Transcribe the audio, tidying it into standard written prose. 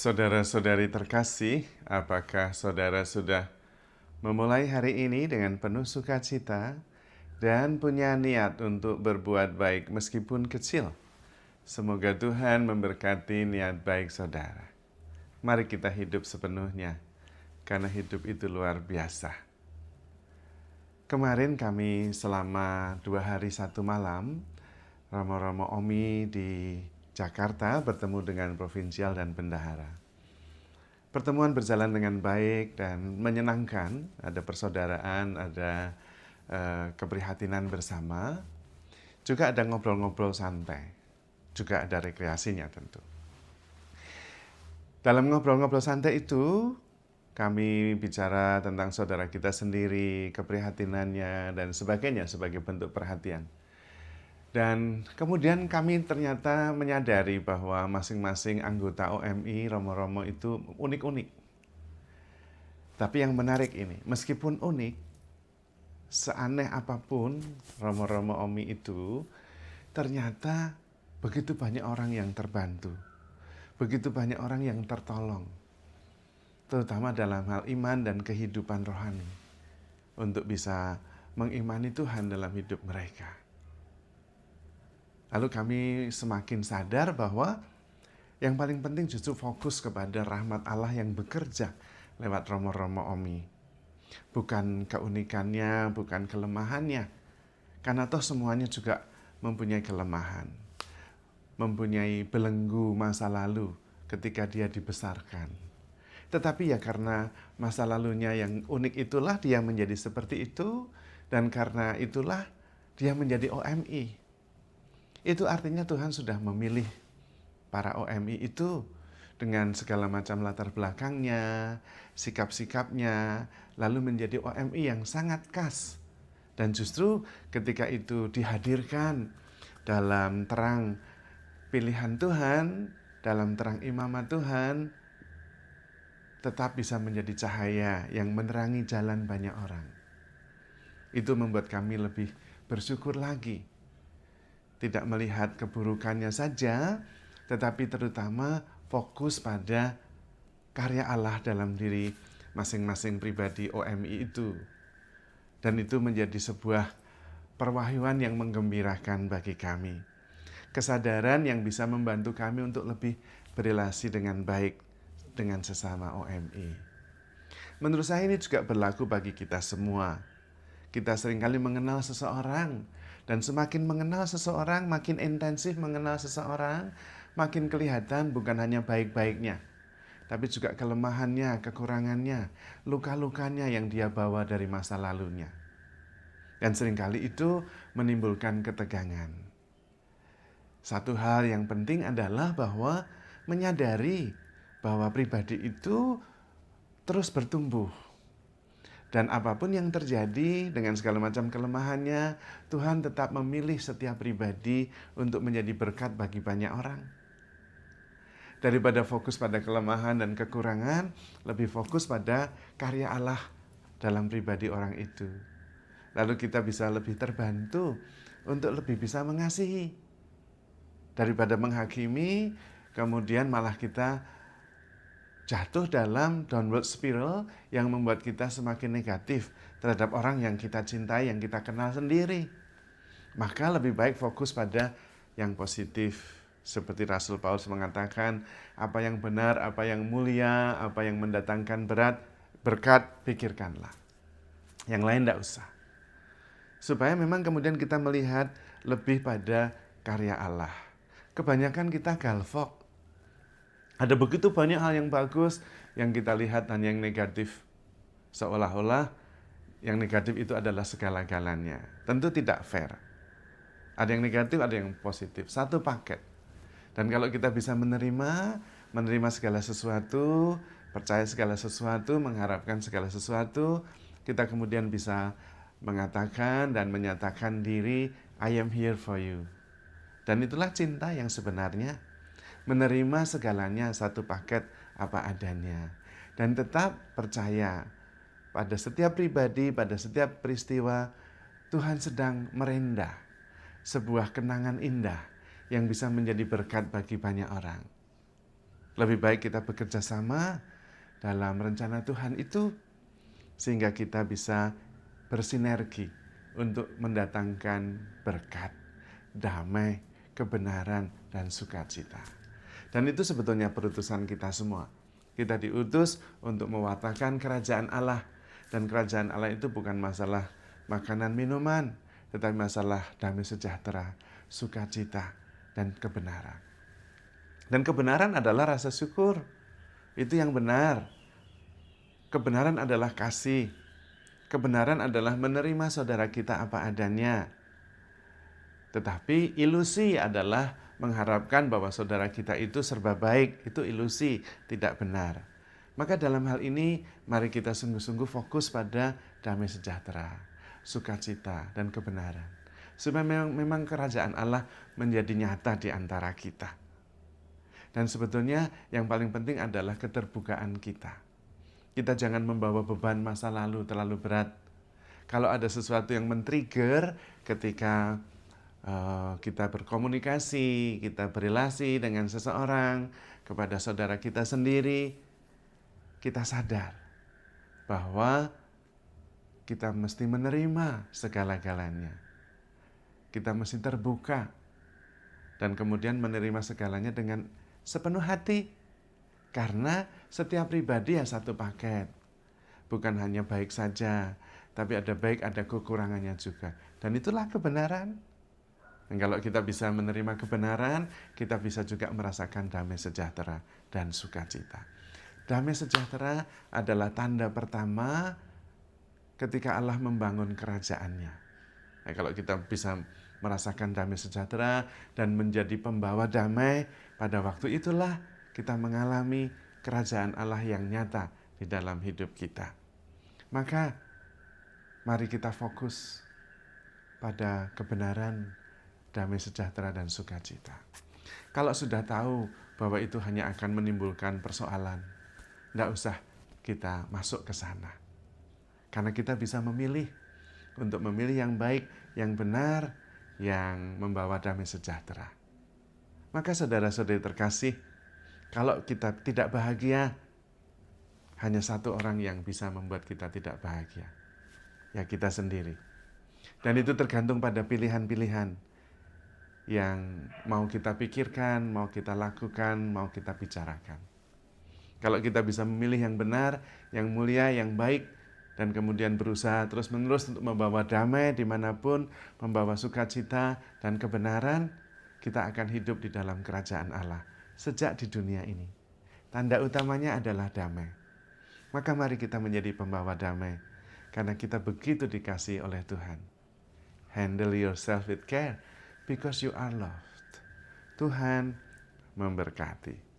Saudara-saudari terkasih, apakah saudara sudah memulai hari ini dengan penuh sukacita dan punya niat untuk berbuat baik meskipun kecil? Semoga Tuhan memberkati niat baik saudara. Mari kita hidup sepenuhnya, karena hidup itu luar biasa. Kemarin kami selama 2 hari 1 malam, Romo-Romo Omi di Jakarta bertemu dengan provinsial dan bendahara. Pertemuan berjalan dengan baik dan menyenangkan, ada persaudaraan, ada keprihatinan bersama, juga ada ngobrol-ngobrol santai, juga ada rekreasinya tentu. Dalam ngobrol-ngobrol santai itu, kami bicara tentang saudara kita sendiri, keprihatinannya, dan sebagainya sebagai bentuk perhatian. Dan kemudian kami ternyata menyadari bahwa masing-masing anggota OMI, Romo-Romo itu unik-unik. Tapi yang menarik ini, meskipun unik, seaneh apapun Romo-Romo OMI itu, ternyata begitu banyak orang yang terbantu. Begitu banyak orang yang tertolong. Terutama dalam hal iman dan kehidupan rohani. Untuk bisa mengimani Tuhan dalam hidup mereka. Lalu kami semakin sadar bahwa yang paling penting justru fokus kepada rahmat Allah yang bekerja lewat Romo-Romo Omi. Bukan keunikannya, bukan kelemahannya. Karena toh semuanya juga mempunyai kelemahan. Mempunyai belenggu masa lalu ketika dia dibesarkan. Tetapi ya karena masa lalunya yang unik itulah dia menjadi seperti itu. Dan karena itulah dia menjadi OMI. Itu artinya Tuhan sudah memilih para OMI itu dengan segala macam latar belakangnya, sikap-sikapnya, lalu menjadi OMI yang sangat khas. Dan justru ketika itu dihadirkan dalam terang pilihan Tuhan, dalam terang imamat Tuhan, tetap bisa menjadi cahaya yang menerangi jalan banyak orang. Itu membuat kami lebih bersyukur lagi. Tidak melihat keburukannya saja, tetapi terutama fokus pada karya Allah dalam diri masing-masing pribadi OMI itu. Dan itu menjadi sebuah perwahyuan yang menggembirakan bagi kami. Kesadaran yang bisa membantu kami untuk lebih berelasi dengan baik dengan sesama OMI. Menurut saya ini juga berlaku bagi kita semua. Kita seringkali mengenal seseorang, dan semakin mengenal seseorang, makin intensif mengenal seseorang, makin kelihatan bukan hanya baik-baiknya, tapi juga kelemahannya, kekurangannya, luka-lukanya yang dia bawa dari masa lalunya. Dan seringkali itu menimbulkan ketegangan. Satu hal yang penting adalah bahwa menyadari bahwa pribadi itu terus bertumbuh. Dan apapun yang terjadi dengan segala macam kelemahannya, Tuhan tetap memilih setiap pribadi untuk menjadi berkat bagi banyak orang. Daripada fokus pada kelemahan dan kekurangan, lebih fokus pada karya Allah dalam pribadi orang itu. Lalu kita bisa lebih terbantu untuk lebih bisa mengasihi. Daripada menghakimi, kemudian malah kita jatuh dalam downward spiral yang membuat kita semakin negatif terhadap orang yang kita cintai, yang kita kenal sendiri. Maka lebih baik fokus pada yang positif. Seperti Rasul Paulus mengatakan, apa yang benar, apa yang mulia, apa yang mendatangkan berkat, pikirkanlah. Yang lain tidak usah. Supaya memang kemudian kita melihat lebih pada karya Allah. Kebanyakan kita galvok. Ada begitu banyak hal yang bagus yang kita lihat dan yang negatif. Seolah-olah yang negatif itu adalah segala-galanya. Tentu tidak fair. Ada yang negatif, ada yang positif. Satu paket. Dan kalau kita bisa menerima segala sesuatu, percaya segala sesuatu, mengharapkan segala sesuatu, kita kemudian bisa mengatakan dan menyatakan diri, I am here for you. Dan itulah cinta yang sebenarnya. Menerima segalanya satu paket apa adanya. Dan tetap percaya pada setiap pribadi, pada setiap peristiwa, Tuhan sedang merendah sebuah kenangan indah yang bisa menjadi berkat bagi banyak orang. Lebih baik kita bekerja sama dalam rencana Tuhan itu, sehingga kita bisa bersinergi untuk mendatangkan berkat, damai, kebenaran, dan sukacita. Dan itu sebetulnya perutusan kita semua. Kita diutus untuk mewartakan kerajaan Allah. Dan kerajaan Allah itu bukan masalah makanan minuman, tetapi masalah damai sejahtera, sukacita, dan kebenaran. Dan kebenaran adalah rasa syukur. Itu yang benar. Kebenaran adalah kasih. Kebenaran adalah menerima saudara kita apa adanya. Tetapi ilusi adalah mengharapkan bahwa saudara kita itu serba baik. Itu ilusi, tidak benar. Maka dalam hal ini, mari kita sungguh-sungguh fokus pada damai sejahtera, sukacita, dan kebenaran. Supaya memang kerajaan Allah menjadi nyata di antara kita. Dan sebetulnya yang paling penting adalah keterbukaan kita. Kita jangan membawa beban masa lalu terlalu berat. Kalau ada sesuatu yang men-trigger ketika kita berkomunikasi, kita berelasi dengan seseorang, kepada saudara kita sendiri, kita sadar bahwa kita mesti menerima segala-galanya. Kita mesti terbuka dan kemudian menerima segalanya dengan sepenuh hati. Karena setiap pribadi yang satu paket. Bukan hanya baik saja, tapi ada baik, ada kekurangannya juga. Dan itulah kebenaran. Dan kalau kita bisa menerima kebenaran, kita bisa juga merasakan damai sejahtera dan sukacita. Damai sejahtera adalah tanda pertama ketika Allah membangun kerajaannya. Nah, kalau kita bisa merasakan damai sejahtera dan menjadi pembawa damai, pada waktu itulah kita mengalami kerajaan Allah yang nyata di dalam hidup kita. Maka mari kita fokus pada kebenaran, damai sejahtera, dan sukacita. Kalau sudah tahu bahwa itu hanya akan menimbulkan persoalan, tidak usah kita masuk ke sana. Karena kita bisa memilih untuk memilih yang baik, yang benar, yang membawa damai sejahtera. Maka saudara-saudari terkasih, kalau kita tidak bahagia, hanya satu orang yang bisa membuat kita tidak bahagia. Ya kita sendiri. Dan itu tergantung pada pilihan-pilihan yang mau kita pikirkan, mau kita lakukan, mau kita bicarakan. Kalau kita bisa memilih yang benar, yang mulia, yang baik, dan kemudian berusaha terus-menerus untuk membawa damai dimanapun, membawa sukacita dan kebenaran, kita akan hidup di dalam kerajaan Allah sejak di dunia ini. Tanda utamanya adalah damai. Maka mari kita menjadi pembawa damai, karena kita begitu dikasihi oleh Tuhan. Handle yourself with care, because you are loved. Tuhan memberkati.